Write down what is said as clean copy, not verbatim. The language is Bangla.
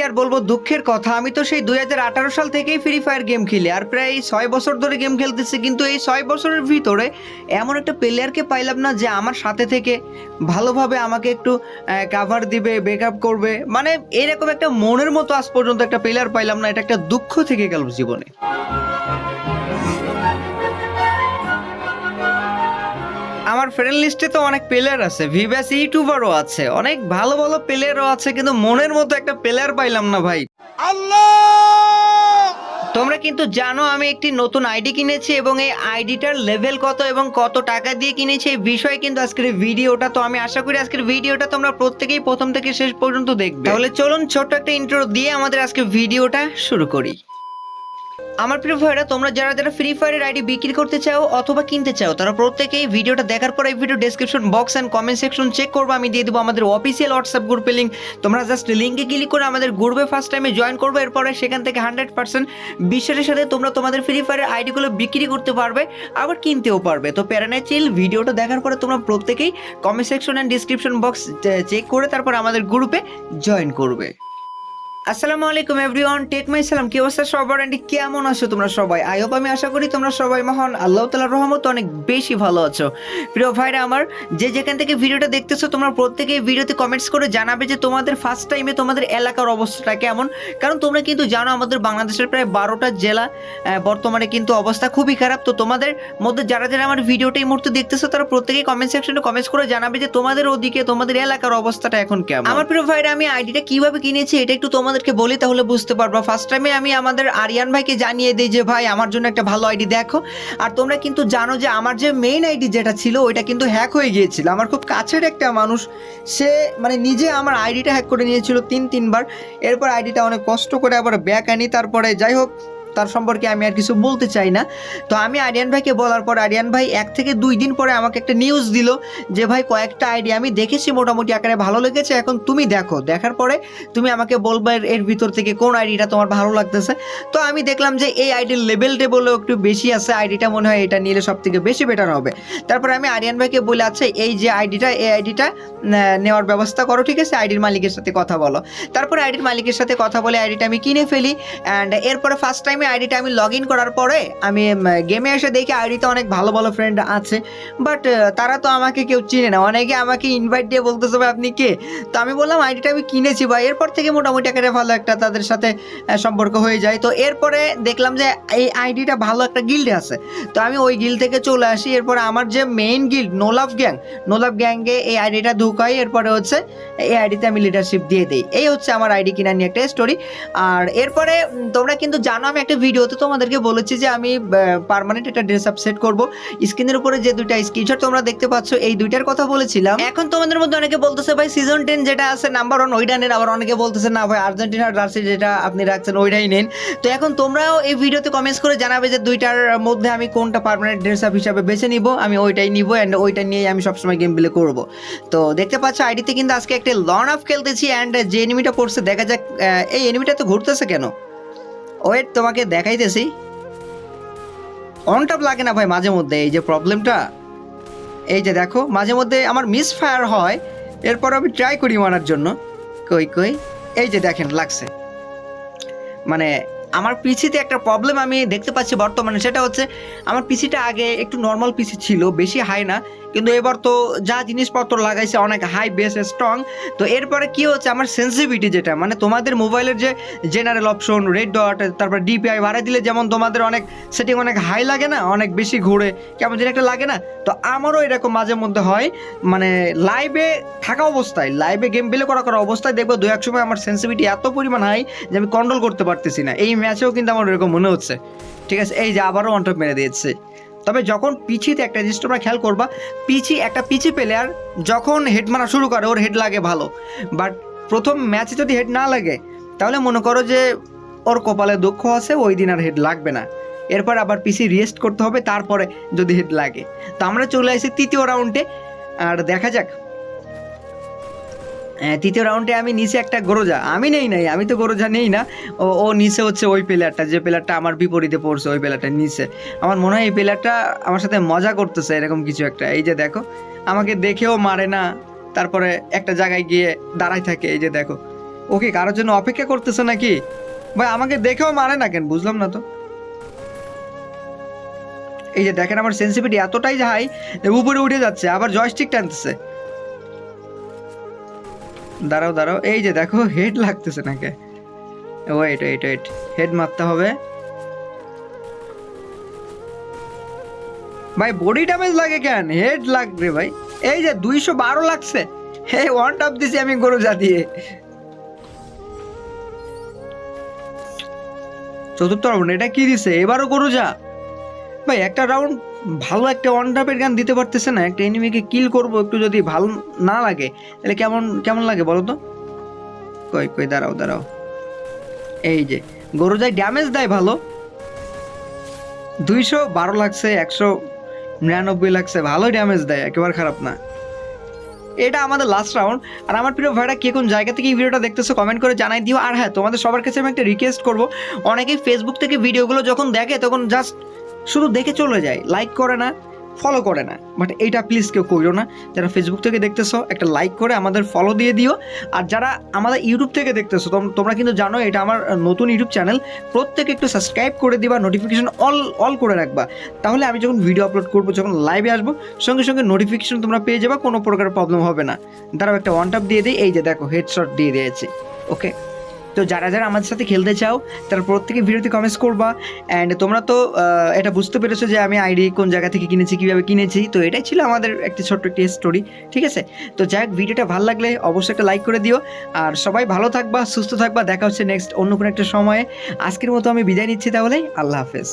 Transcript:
আর বলবো দুঃখের কথা, আমি তো সেই 2018 সাল থেকেই ফ্রি ফায়ার গেম খেলি আর প্রায় 6 বছর ধরে গেম খেলতেছি, কিন্তু এই 6 বছরের ভিতরে এমন একটা প্লেয়ারকে পাইলাম না যে আমার সাথে থেকে ভালোভাবে আমাকে একটু কাভার দিবে, ব্যাকআপ করবে। মানে এরকম একটা মনের মতো আজ পর্যন্ত একটা প্লেয়ার পাইলাম না, এটা একটা দুঃখ থেকে গেল জীবনে। আমার ফ্রেন্ড লিস্টে তো অনেক প্লেয়ার আছে, ভিভাস ইউটিউবারও আছে, অনেক ভালো ভালো প্লেয়ারও আছে, কিন্তু মনের মতো একটা প্লেয়ার পাইলাম না ভাই। আল্লাহ! তোমরা কিন্তু জানো আমি একটি নতুন আইডি কিনেছি এবং এই আইডিটার লেভেল কত এবং কত টাকা দিয়ে কিনেছি এই বিষয়ে কিন্তু আজকের ভিডিওটা। তো আমি আশা করি আজকের ভিডিওটা তোমরা প্রত্যেকেই প্রথম থেকে শেষ পর্যন্ত দেখবে। তাহলে চলুন ছোট্ট একটা ইন্ট্রো দিয়ে আমাদের আজকের ভিডিওটা শুরু করি। আমার প্রিয় ভাইরা, তোমরা যারা যারা ফ্রি ফায়ারের আইডি বিক্রি করতে চাও অথবা কিনতে চাও, তারা প্রত্যেকেই ভিডিওটা দেখার পর এই video description box and comment section check করবো, আমি দিয়ে দেবো আমাদের অফিসিয়াল হোয়াটসঅ্যাপ গ্রুপের লিঙ্ক। তোমরা জাস্ট লিঙ্কে ক্লিক করে আমাদের গ্রুপে ফার্স্ট টাইমে জয়েন করবে, এরপরে সেখান থেকে 100% বিশ্বাসের সাথে তোমরা তোমাদের ফ্রি ফায়ারের আইডিগুলো বিক্রি করতে পারবে, আবার কিনতেও পারবে। তো প্যারানাই চিল, ভিডিওটা দেখার পরে তোমরা প্রত্যেকেই comment section and description box check করে তারপর আমাদের গ্রুপে জয়েন করবে। আসসালামু আলাইকুম এভরিওয়ান, টেক মাই সালাম। কি অবস্থা সবার এন্ড কেমন আছো তোমরা সবাই? আই হোপ, আমি আশা করি তোমরা সবাই মহান আল্লাহ তাআলার রহমতে অনেক বেশি ভালো আছো। প্রিয় ভাইরা আমার, যে যেখান থেকে ভিডিওটা দেখতেছো তোমরা প্রত্যেকেই ভিডিওতে কমেন্টস করে জানাবে যে তোমাদের ফার্স্ট টাইমে তোমাদের এলাকার অবস্থাটা কেমন। কারণ তোমরা কিন্তু জানো আমাদের বাংলাদেশের প্রায় 12টা জেলা বর্তমানে কিন্তু অবস্থা খুবই খারাপ। তো তোমাদের মধ্যে যারা যারা আমার ভিডিওটা এই মুহূর্তে দেখতেছো তারা প্রত্যেকেই কমেন্ট সেকশনে কমেন্টস করে জানাবে যে তোমাদের ওদিকে তোমাদের এলাকার অবস্থাটা এখন কেমন। আমার প্রিয় ভাইরা, আমি আইডিটা কিভাবে কিনেছি এটা একটু তোমাদেরকে বলি, তাহলে বুঝতে পারবা। ফার্স্ট টাইমে আমি আমাদের আরিয়ান ভাইকে জানিয়ে দিই যে ভাই আমার জন্য একটা ভালো আইডি দেখো। আর তোমরা কিন্তু জানো যে আমার যে মেইন আইডি যেটা ছিল ওইটা কিন্তু হ্যাক হয়ে গিয়েছিল। আমার খুব কাছের একটা মানুষ, সে মানে নিজে আমার আইডিটা হ্যাক করে নিয়েছিল 3-3 বার। এরপর আইডিটা অনেক কষ্ট করে আবার ব্যাক আনি, তারপরে যাই হোক তার সম্পর্কে আমি আর কিছু বলতে চাই না। তো আমি আরিয়ান ভাইকে বলার পর আরিয়ান ভাই 1 থেকে 2 দিন পরে আমাকে একটা নিউজ দিল যে ভাই কয়েকটা আইডি আমি দেখেছি, মোটামুটি আকারে ভালো লেগেছে, এখন তুমি দেখো, দেখার পরে তুমি আমাকে বলবে এর ভিতর থেকে কোন আইডিটা তোমার ভালো লাগতেছে। তো আমি দেখলাম যে এই আইডির লেভেল টেবলও একটু বেশি আছে, আইডিটা মনে হয় এটা নিলে সব থেকে বেশি বেটার হবে। তারপরে আমি আরিয়ান ভাইকে বলে, আচ্ছা এই যে আইডিটা, এই আইডিটা নেওয়ার ব্যবস্থা করো, ঠিক আছে, আইডির মালিকের সাথে কথা বলো। তারপরে আইডির মালিকের সাথে কথা বলে আইডিটা আমি কিনে ফেলি। অ্যান্ড এরপরে ফার্স্ট টাইমে আইডিটা আমি লগ ইন করার পরে আমি গেমে এসে দেখি আইডিতে অনেক ভালো ভালো ফ্রেন্ড আছে, বাট তারা তো আমাকে কেউ চিনে না। অনেকে আমাকে ইনভাইট দিয়ে বলতেছে ভাই আপনি কে? তো আমি বললাম আইডিটা আমি কিনেছি ভাই। এরপর থেকে মোটামুটি আকারে ভালো একটা তাদের সাথে সম্পর্ক হয়ে যায়। তো এরপরে দেখলাম যে এই আইডিটা ভালো একটা গিল্ডে আছে, তো আমি ওই গিল্ড থেকে চলে আসি। এরপরে আমার যে মেইন গিল্ড নোলাভ গ্যাংয়ে এই আইডিটা ঢুকাই, এরপরে হচ্ছে এই আইডিতে আমি লিডারশিপ দিয়ে দিই। এই হচ্ছে আমার আইডি কিনা নিয়ে একটা স্টোরি। আর এরপরে তোমরা কিন্তু জানো আমি একটা ভিডিওতে তোমাদেরকে বলেছি যে আমি পার্মানেন্ট একটা ড্রেস আপ সেট করব। স্ক্রিনের উপরে যে দুইটা স্ক্রিনশট তোমরা দেখতে পাচ্ছ এই দুইটার কথা বলেছিলাম। এখন তোমাদের মধ্যে অনেকে বলতেছে ভাই সিজন 10 যেটা আছে নাম্বার 1 ওইটা নেন, আবার অনেকে বলতেছে না ভাই আর্জেন্টিনার জার্সি যেটা আপনি রাখছেন ওইটাই নেন। তো এখন তোমরাও এই ভিডিওতে কমেন্টস করে জানাবে যে দুইটার মধ্যে আমি কোনটা পার্মানেন্ট ড্রেস আপ হিসাবে বেছে নিব। আমি ওইটাই নিব এন্ড ওইটা নিয়ে আমি সবসময় গেম প্লে করব। তো দেখতে পাচ্ছ আইডিতে কিন্তু আজকে একটা লন অফ খেলতেছি এন্ড যে এনিমিটা পড়ছে দেখা যাক। এই এনিমিটা তো ঘুরতেছে কেন? ওয়েট, তোমাকে দেখাইতেছি। অনটাপ লাগে না ভাই মাঝে মধ্যে, এই যে প্রবলেমটা, এই যে দেখো মাঝে মধ্যে আমার মিস ফায়ার হয়, এরপর আমি ট্রাই করি মারার জন্য। কই এই যে দেখেন লাগছে। মানে আমার পিসিতে একটা প্রবলেম আমি দেখতে পাচ্ছি বর্তমানে, সেটা হচ্ছে আমার পিসিটা আগে একটু নর্মাল পিসি ছিল, বেশি হাই না, কিন্তু এবার তো যা জিনিসপত্র লাগাইছে অনেক হাই বেস স্ট্রং। তো এরপরে কি হচ্ছে আমার সেন্সিটিভিটি যেটা মানে তোমাদের মোবাইলের যে জেনারেল অপশন, রেড ডট, তারপর ডিপিআই বাড়াই দিলে যেমন তোমাদের অনেক সেটিং অনেক হাই লাগে না, অনেক বেশি ঘুরে কেমন যেন একটা লাগে না। তো আমারও এরকম মাঝে মধ্যে হয়, মানে লাইভে থাকা অবস্থায়, লাইভে গেম প্লে করা অবস্থায় দেখবো 2-1 সময় আমার সেন্সিটিভিটি এত পরিমাণ হাই যে আমি কন্ট্রোল করতে পারতেছি না। এই ম্যাচেও কিন্তু আমার এরকম মনে হচ্ছে, ঠিক আছে। এই যে আবারও ওয়ান টপ মেরে দিয়েছে। তবে যখন পিচিতে একটা জিনিস তোমরা খেয়াল করবা, একটা পিচি প্লেয়ার যখন হেড মারা শুরু করে ওর হেড লাগে ভালো, বাট প্রথম ম্যাচে যদি হেড না লাগে তাহলে মনে করো যে ওর কপালে দুঃখ আছে, ওই দিন আর হেড লাগবে না। এরপর আবার পিসি রিয়েস্ট করতে হবে, তারপরে যদি হেড লাগে। তো আমরা চলে আসি 3য় রাউন্ডে, আর দেখা যাক। 3য় রাউন্ডে আমি নিচে একটা গোরোজা, আমি নাই, আমি তো গোরোজা নেই না। ও নিচে হচ্ছে ওই প্লেয়ারটা, যে প্লেয়ারটা আমার বিপরীতে পড়ছে, ওই প্লেয়ারটা নিচে। আমার মনে হয় এই প্লেয়ারটা আমার সাথে মজা করতেছে এরকম কিছু একটা। এই যে দেখো আমাকে দেখেও মারে না, তারপরে একটা জায়গায় গিয়ে দাঁড়ায় থাকে। এই যে দেখো ওকে কারোর জন্য অপেক্ষা করতেছে নাকি? ভাই আমাকে দেখেও মারে না কেন, বুঝলাম না তো। এই যে দেখেন আমার সেন্সিটিভিটি এতটাই হাই, উপরে উঠে যাচ্ছে, আবার জয়স্টিক টানতেছে। দাঁড়াও দাঁড়াও, এই যে দেখো হেড লাগতেছে নাকি? ওয়েট ওয়েট ওয়েট, হেড মারতে হবে ভাই। বডি ড্যামেজ লাগে কেন, হেড লাগবে ভাই। এই যে 212 লাগছে, এই ওয়ান টপ দিছি আমি গরুজা দিয়ে। চতুর্থ রাউন্ড এটা কি দিছে, এবারও গরুজা। ভাই একটা রাউন্ড ভালো একটা ওয়ান টপের গান দিতে পারতেছে না, একটা এনিমিকে কিল করবো একটু যদি ভালো না লাগে তাহলে কেমন কেমন লাগে বলো তো? কই কই দাঁড়াও দাঁড়াও, এই যে গরুজায় ড্যামেজ দেয় ভালো, 212 লাগছে, 199 লাগছে, ভালো ড্যামেজ দেয়, একেবারে খারাপ না। এটা আমাদের লাস্ট রাউন্ড। আর আমার প্রিয় ভাইরা কে কোন জায়গা থেকে এই ভিডিওটা দেখতেছো কমেন্ট করে জানাই দিও। আর হ্যাঁ, তোমাদের সবার কাছে আমি একটা রিকোয়েস্ট করবো, অনেকেই ফেসবুক থেকে ভিডিওগুলো যখন দেখে তখন জাস্ট শুধু দেখে চলে যায়, লাইক করে না, ফলো করে না। বাট এইটা প্লিজ কেউ করিও না। যারা ফেসবুক থেকে দেখতেছো একটা লাইক করে আমাদের ফলো দিয়ে দিও। আর যারা আমাদের ইউটিউব থেকে দেখতেছো তোমরা কিন্তু জানো এটা আমার নতুন ইউটিউব চ্যানেল, প্রত্যেকে একটু সাবস্ক্রাইব করে দিবা, নোটিফিকেশন অল করে রাখবা। তাহলে আমি যখন ভিডিও আপলোড করবো, যখন লাইভে আসবো, সঙ্গে সঙ্গে নোটিফিকেশন তোমরা পেয়ে যাবা, কোনো প্রকার প্রবলেম হবে না। দাঁড়াও একটা ওয়ান টপ দিয়ে দিই, এই যে দেখো হেডশট দিয়ে দিয়েছি। ওকে, তো যারা যারা আমাদের সাথে খেলতে চাও তারা প্রত্যেকে ভিডিওতে কমেন্টস করবা। অ্যান্ড তোমরা তো এটা বুঝতে পেরেছো যে আমি আইডি কোন জায়গা থেকে কিনেছি, কীভাবে কিনেছি। তো এটাই ছিল আমাদের একটি ছোট্ট একটি স্টোরি, ঠিক আছে? তো যাই হোক, ভিডিওটা ভালো লাগলে অবশ্যই একটা লাইক করে দিও। আর সবাই ভালো থাকবা, সুস্থ থাকবা, দেখা হচ্ছে নেক্সট অন্য কোনো একটা সময়ে। আজকের মতো আমি বিদায় নিচ্ছি, তাহলে আল্লাহ হাফেজ।